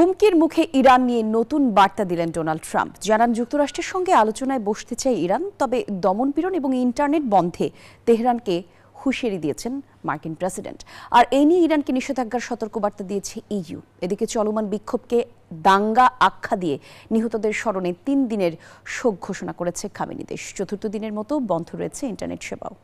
হুমকির মুখে ইরান নিয়ে নতুন বার্তা দিলেন ডোনাল্ড ট্রাম্প। জানান, যুক্তরাষ্ট্রের সঙ্গে আলোচনায় বসতে চায় ইরান, তবে দমনপীড়ন এবং ইন্টারনেট বন্ধে তেহরানকে হুঁশিয়ারি দিয়েছেন মার্কিন প্রেসিডেন্ট। আর এই নিয়ে ইরানকে নিষেধাজ্ঞার সতর্কবার্তা দিয়েছে ইইউ। এদিকে চলমান বিক্ষোভকে দাঙ্গা আখ্যা দিয়ে নিহতদের স্মরণে 3 দিনের শোক ঘোষণা করেছে খামেনি দেশ। চতুর্থ দিনের মতো বন্ধ রয়েছে ইন্টারনেট সেবাও।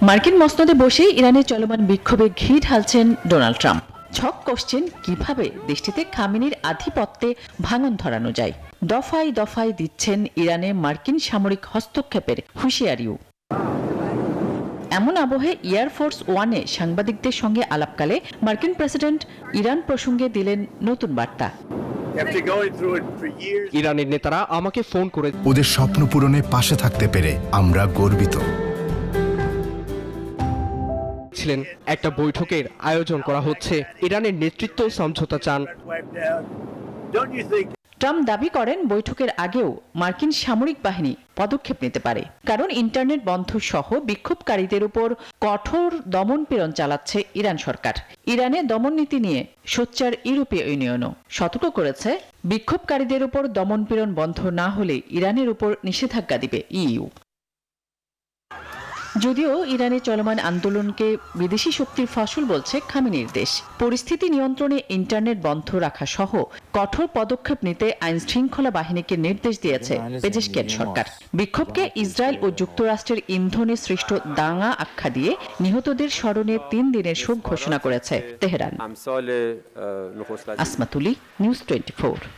মার্কিন মসনদে বসে ইরানের চলমান বিক্ষোভে ঘি ঢালছেন ডোনাল্ড ট্রাম্প। ছক কষছেন কিভাবে দেশটিতে খামেনির আধিপত্যে ভাঙন ধরানো যায়। দফায় দফায় দিচ্ছেন ইরানে মার্কিন সামরিক হস্তক্ষেপের হুঁশিয়ারিও। এমন আবহে এয়ারফোর্স ওয়ানে সাংবাদিকদের সঙ্গে আলাপকালে মার্কিন প্রেসিডেন্ট ইরান প্রসঙ্গে দিলেন নতুন বার্তা। ইরানের নেতারা আমাকে ফোন করে ওদের স্বপ্ন পূরণে পাশে থাকতে পেরে আমরা গর্বিত। ছিলেন একটা বৈঠকের আয়োজন করা হচ্ছে, ইরানের নেতৃত্ব সমঝোতা চান। ট্রাম্প দাবি করেন বৈঠকের আগেও মার্কিন সামরিক বাহিনী পদক্ষেপ নিতে পারে, কারণ ইন্টারনেট বন্ধ সহ বিক্ষোভকারীদের উপর কঠোর দমনপীড়ন চালাচ্ছে ইরান সরকার। ইরানে দমন নীতি নিয়ে সোচ্চার ইউরোপীয় ইউনিয়নও সতর্ক করেছে, বিক্ষোভকারীদের উপর দমনপীড়ন বন্ধ না হলে ইরানের উপর নিষেধাজ্ঞা দিবে ইইউ। যদিও ইরানে চলমান আন্দোলনকে বিদেশি শক্তির ফসল বলছে খামেনির দেশ। পরিস্থিতি নিয়ন্ত্রণে ইন্টারনেট বন্ধ রাখা সহ কঠোর পদক্ষেপ নিতে আইন শৃঙ্খলা বাহিনীকে নির্দেশ দিয়েছে পেজেশকিয়ান সরকার। বিক্ষোভকে ইসরায়েল ও যুক্তরাষ্ট্রের ইন্ধনে সৃষ্ট দাঙ্গা আখ্যা দিয়ে নিহতদের স্মরণে 3 দিনের শোক ঘোষণা করেছে তেহরান। আসমাতুলি, নিউজ 24।